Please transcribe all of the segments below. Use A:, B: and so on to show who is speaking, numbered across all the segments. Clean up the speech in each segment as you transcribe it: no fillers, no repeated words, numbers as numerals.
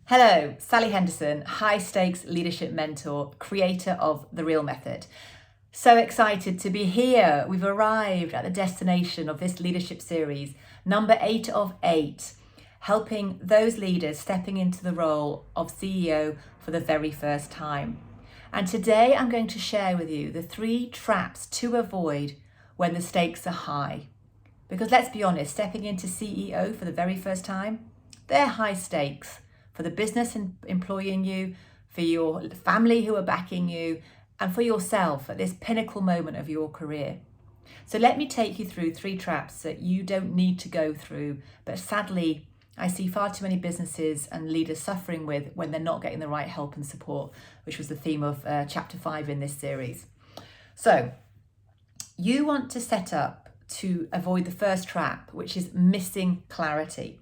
A: Hello, Sally Henderson, high stakes leadership mentor, creator of The Real Method. So excited to be here. We've arrived at the destination of this leadership series, number 8 of 8, helping those leaders stepping into the role of CEO for the very first time. And today I'm going to share with you the 3 traps to avoid when the stakes are high. Because let's be honest, stepping into CEO for the very first time, they're high stakes. For the business employing you, for your family who are backing you, and for yourself at this pinnacle moment of your career. So let me take you through 3 traps that you don't need to go through, but sadly, I see far too many businesses and leaders suffering with when they're not getting the right help and support, which was the theme of chapter 5 in this series. So you want to set up to avoid the first trap, which is missing clarity.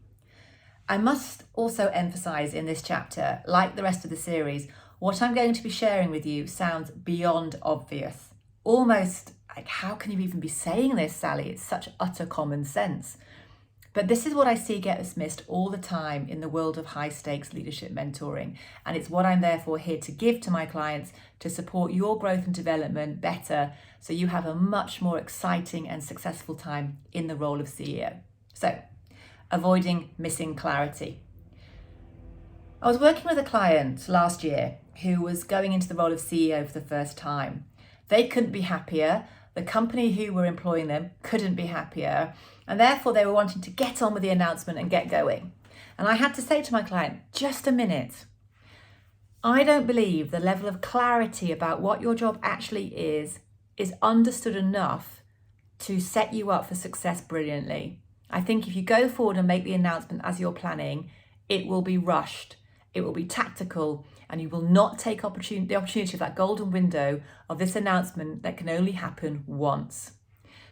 A: I must also emphasize in this chapter, like the rest of the series, what I'm going to be sharing with you sounds beyond obvious. Almost like, how can you even be saying this, Sally? It's such utter common sense. But this is what I see get dismissed all the time in the world of high stakes leadership mentoring. And it's what I'm therefore here to give to my clients to support your growth and development better so you have a much more exciting and successful time in the role of CEO. So, avoiding missing clarity. I was working with a client last year who was going into the role of CEO for the first time. They couldn't be happier. The company who were employing them couldn't be happier. And therefore they were wanting to get on with the announcement and get going. And I had to say to my client, just a minute. I don't believe the level of clarity about what your job actually is understood enough to set you up for success brilliantly. I think if you go forward and make the announcement as you're planning, it will be rushed, it will be tactical, and you will not take the opportunity of that golden window of this announcement that can only happen once.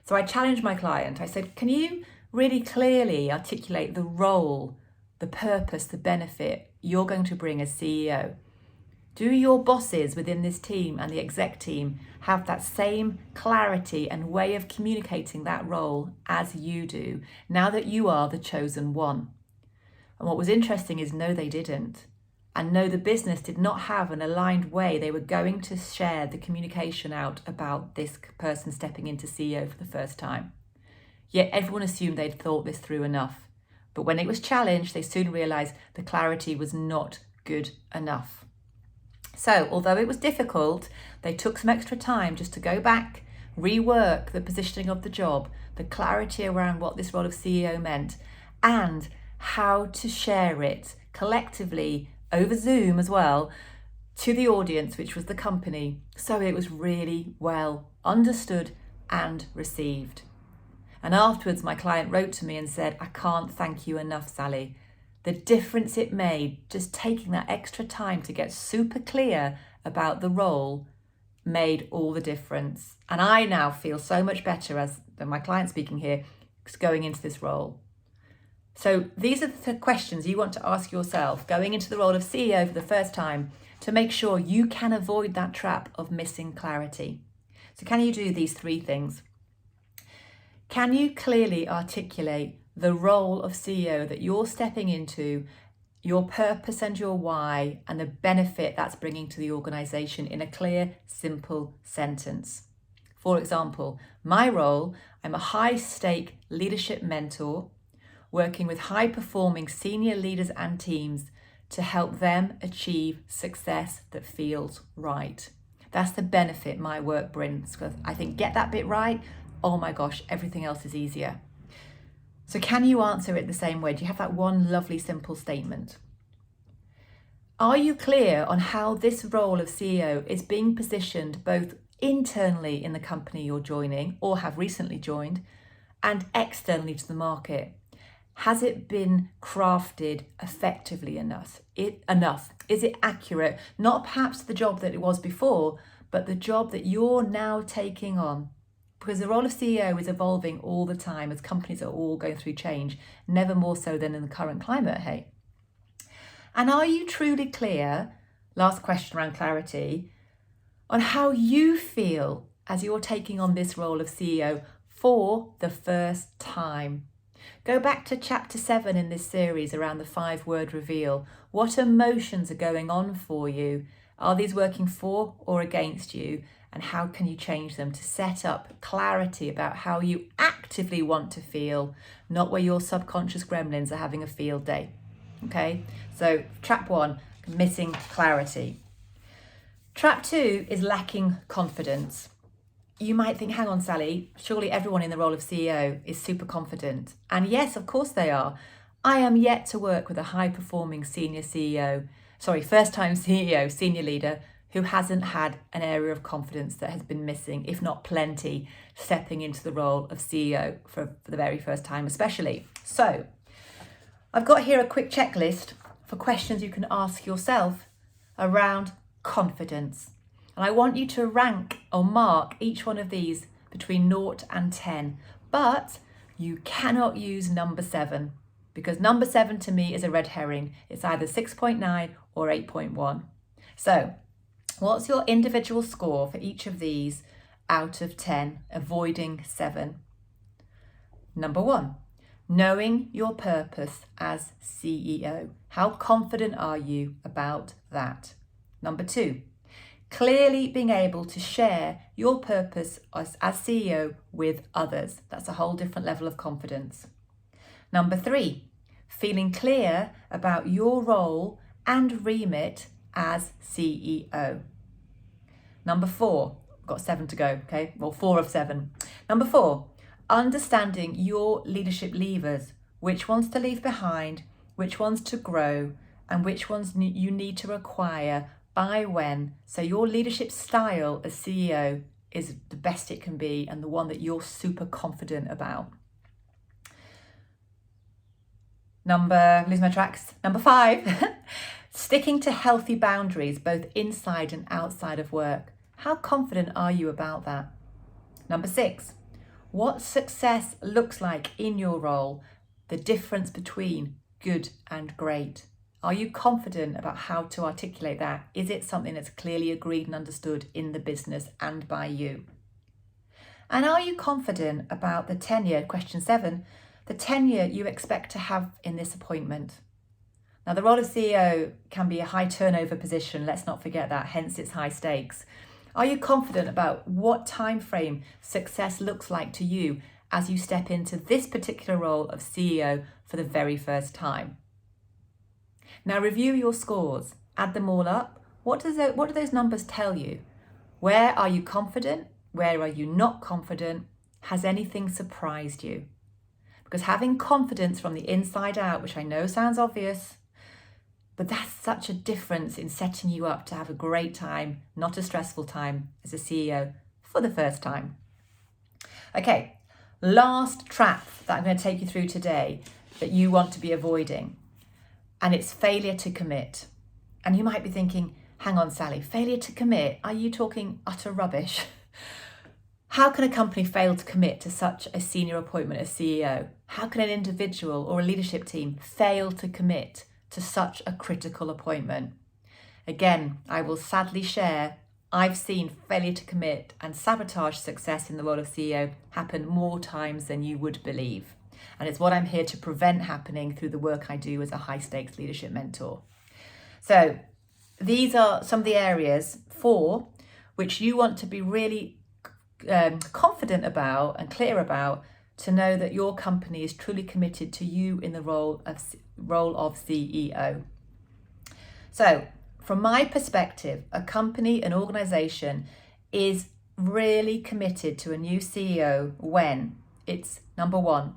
A: So I challenged my client. I said, can you really clearly articulate the role, the purpose, the benefit you're going to bring as CEO? Do your bosses within this team and the exec team have that same clarity and way of communicating that role as you do, now that you are the chosen one? And what was interesting is no, they didn't. And no, the business did not have an aligned way they were going to share the communication out about this person stepping into CEO for the first time. Yet everyone assumed they'd thought this through enough. But when it was challenged, they soon realized the clarity was not good enough. So, although it was difficult, they took some extra time just to go back, rework the positioning of the job, the clarity around what this role of CEO meant, and how to share it collectively over Zoom as well to the audience, which was the company, so it was really well understood and received. And afterwards, my client wrote to me and said, I can't thank you enough, Sally. The difference it made, just taking that extra time to get super clear about the role, made all the difference. And I now feel so much better than my client speaking here, going into this role. So these are the questions you want to ask yourself going into the role of CEO for the first time to make sure you can avoid that trap of missing clarity. So can you do these 3 things? Can you clearly articulate the role of CEO that you're stepping into, your purpose and your why, and the benefit that's bringing to the organization in a clear, simple sentence? For example, my role, I'm a high-stake leadership mentor working with high-performing senior leaders and teams to help them achieve success that feels right. That's the benefit my work brings. Because I think get that bit right, oh my gosh, everything else is easier. So can you answer it the same way? Do you have that one lovely simple statement? Are you clear on how this role of CEO is being positioned both internally in the company you're joining or have recently joined and externally to the market? Has it been crafted effectively enough? Is it accurate? Not perhaps the job that it was before, but the job that you're now taking on. Because the role of CEO is evolving all the time as companies are all going through change, never more so than in the current climate, hey? And are you truly clear, last question around clarity, on how you feel as you're taking on this role of CEO for the first time? Go back to chapter 7 in this series around the 5-word reveal. What emotions are going on for you? Are these working for or against you? And how can you change them to set up clarity about how you actively want to feel, not where your subconscious gremlins are having a field day? Okay, so trap 1, missing clarity. Trap 2 is lacking confidence. You might think, hang on, Sally, surely everyone in the role of CEO is super confident. And yes, of course they are. I am yet to work with a high-performing first-time CEO, senior leader, who hasn't had an area of confidence that has been missing, if not plenty, stepping into the role of CEO for the very first time especially. So I've got here a quick checklist for questions you can ask yourself around confidence. And I want you to rank or mark each one of these between 0 and 10. But you cannot use number 7, because number 7 to me is a red herring. It's either 6.9 or 8.1. So what's your individual score for each of these out of 10, avoiding 7? Number 1, knowing your purpose as CEO. How confident are you about that? Number 2, clearly being able to share your purpose as CEO with others. That's a whole different level of confidence. Number 3, feeling clear about your role and remit as CEO. Number 4, got 7 to go, okay? Well, 4 of 7. Number 4, understanding your leadership levers, which ones to leave behind, which ones to grow, and which ones you need to acquire by when, so your leadership style as CEO is the best it can be and the one that you're super confident about. Lose my tracks. Number 5, sticking to healthy boundaries, both inside and outside of work. How confident are you about that? Number 6, what success looks like in your role, the difference between good and great. Are you confident about how to articulate that? Is it something that's clearly agreed and understood in the business and by you? And are you confident about the tenure, question 7, the tenure you expect to have in this appointment? Now, the role of CEO can be a high turnover position, let's not forget that, hence its high stakes. Are you confident about what time frame success looks like to you as you step into this particular role of CEO for the very first time? Now review your scores, add them all up. What do those numbers tell you? Where are you confident? Where are you not confident? Has anything surprised you? Because having confidence from the inside out, which I know sounds obvious, but that's such a difference in setting you up to have a great time, not a stressful time as a CEO for the first time. Okay, last trap that I'm going to take you through today that you want to be avoiding, and it's failure to commit. And you might be thinking, hang on, Sally, failure to commit? Are you talking utter rubbish? How can a company fail to commit to such a senior appointment as CEO? How can an individual or a leadership team fail to commit to such a critical appointment? Again, I will sadly share, I've seen failure to commit and sabotage success in the role of CEO happen more times than you would believe. And it's what I'm here to prevent happening through the work I do as a high-stakes leadership mentor. So these are some of the areas, 4, which you want to be really confident about and clear about to know that your company is truly committed to you in the role of CEO. So from my perspective, a company, an organization is really committed to a new CEO when it's, number 1,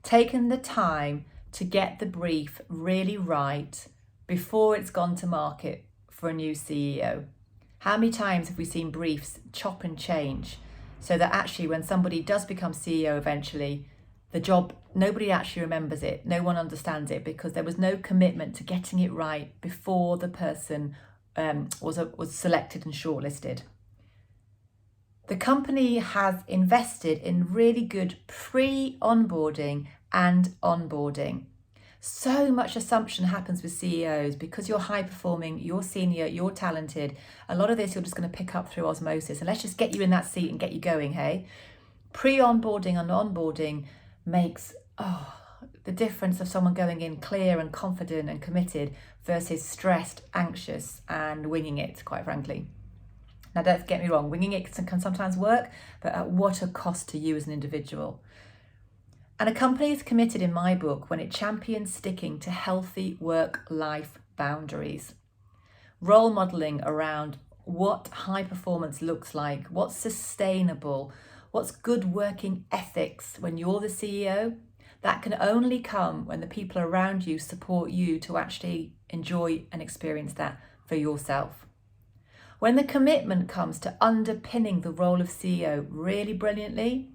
A: taken the time to get the brief really right before it's gone to market for a new CEO. How many times have we seen briefs chop and change so that actually when somebody does become CEO eventually, the job, nobody actually remembers it, no one understands it because there was no commitment to getting it right before the person was selected and shortlisted. The company has invested in really good pre-onboarding and onboarding. So much assumption happens with CEOs because you're high performing, you're senior, you're talented. A lot of this you're just going to pick up through osmosis, and let's just get you in that seat and get you going, hey? Pre-onboarding and onboarding makes the difference of someone going in clear and confident and committed versus stressed, anxious and winging it, quite frankly. Now, don't get me wrong, winging it can sometimes work, but at what a cost to you as an individual. And a company is committed in my book when it champions sticking to healthy work-life boundaries. Role modeling around what high performance looks like, what's sustainable, what's good working ethics when you're the CEO. That can only come when the people around you support you to actually enjoy and experience that for yourself. When the commitment comes to underpinning the role of CEO really brilliantly,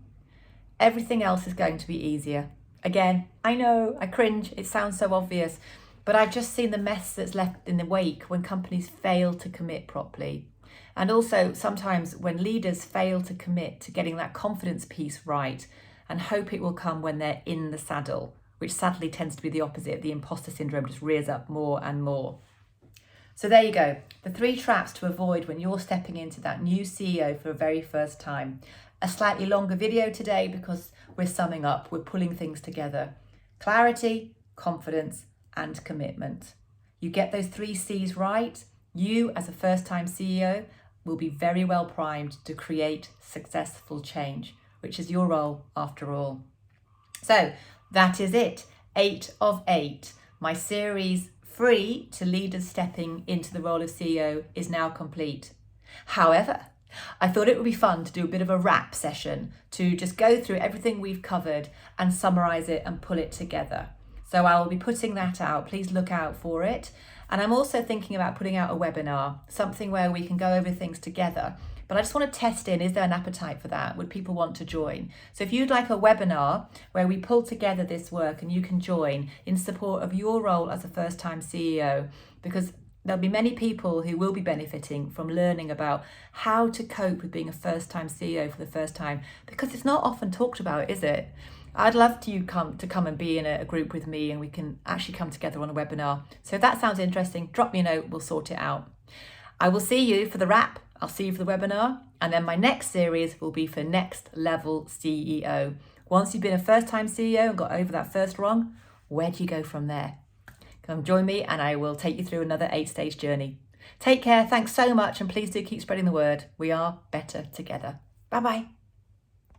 A: everything else is going to be easier. Again, I know, I cringe, it sounds so obvious, but I've just seen the mess that's left in the wake when companies fail to commit properly. And also sometimes when leaders fail to commit to getting that confidence piece right and hope it will come when they're in the saddle, which sadly tends to be the opposite. The imposter syndrome just rears up more and more. So there you go, the 3 traps to avoid when you're stepping into that new CEO for the very first time. A slightly longer video today because we're summing up, we're pulling things together. Clarity, confidence, and commitment. You get those 3 C's right, you as a first-time CEO will be very well primed to create successful change, which is your role after all. So that is it, 8 of 8. My series Free to Leaders Stepping into the Role of CEO is now complete. However, I thought it would be fun to do a bit of a wrap session to just go through everything we've covered and summarize it and pull it together. So I will be putting that out. Please look out for it. And I'm also thinking about putting out a webinar, something where we can go over things together. But I just want to test in, is there an appetite for that? Would people want to join? So if you'd like a webinar where we pull together this work and you can join in support of your role as a first-time CEO, because there'll be many people who will be benefiting from learning about how to cope with being a first-time CEO for the first time, because it's not often talked about, is it? I'd love to come and be in a group with me and we can actually come together on a webinar. So if that sounds interesting, drop me a note, we'll sort it out. I will see you for the wrap, I'll see you for the webinar, and then my next series will be for Next Level CEO. Once you've been a first-time CEO and got over that first rung, where do you go from there? Come join me and I will take you through another 8-stage journey. Take care, thanks so much, and please do keep spreading the word. We are better together. Bye-bye.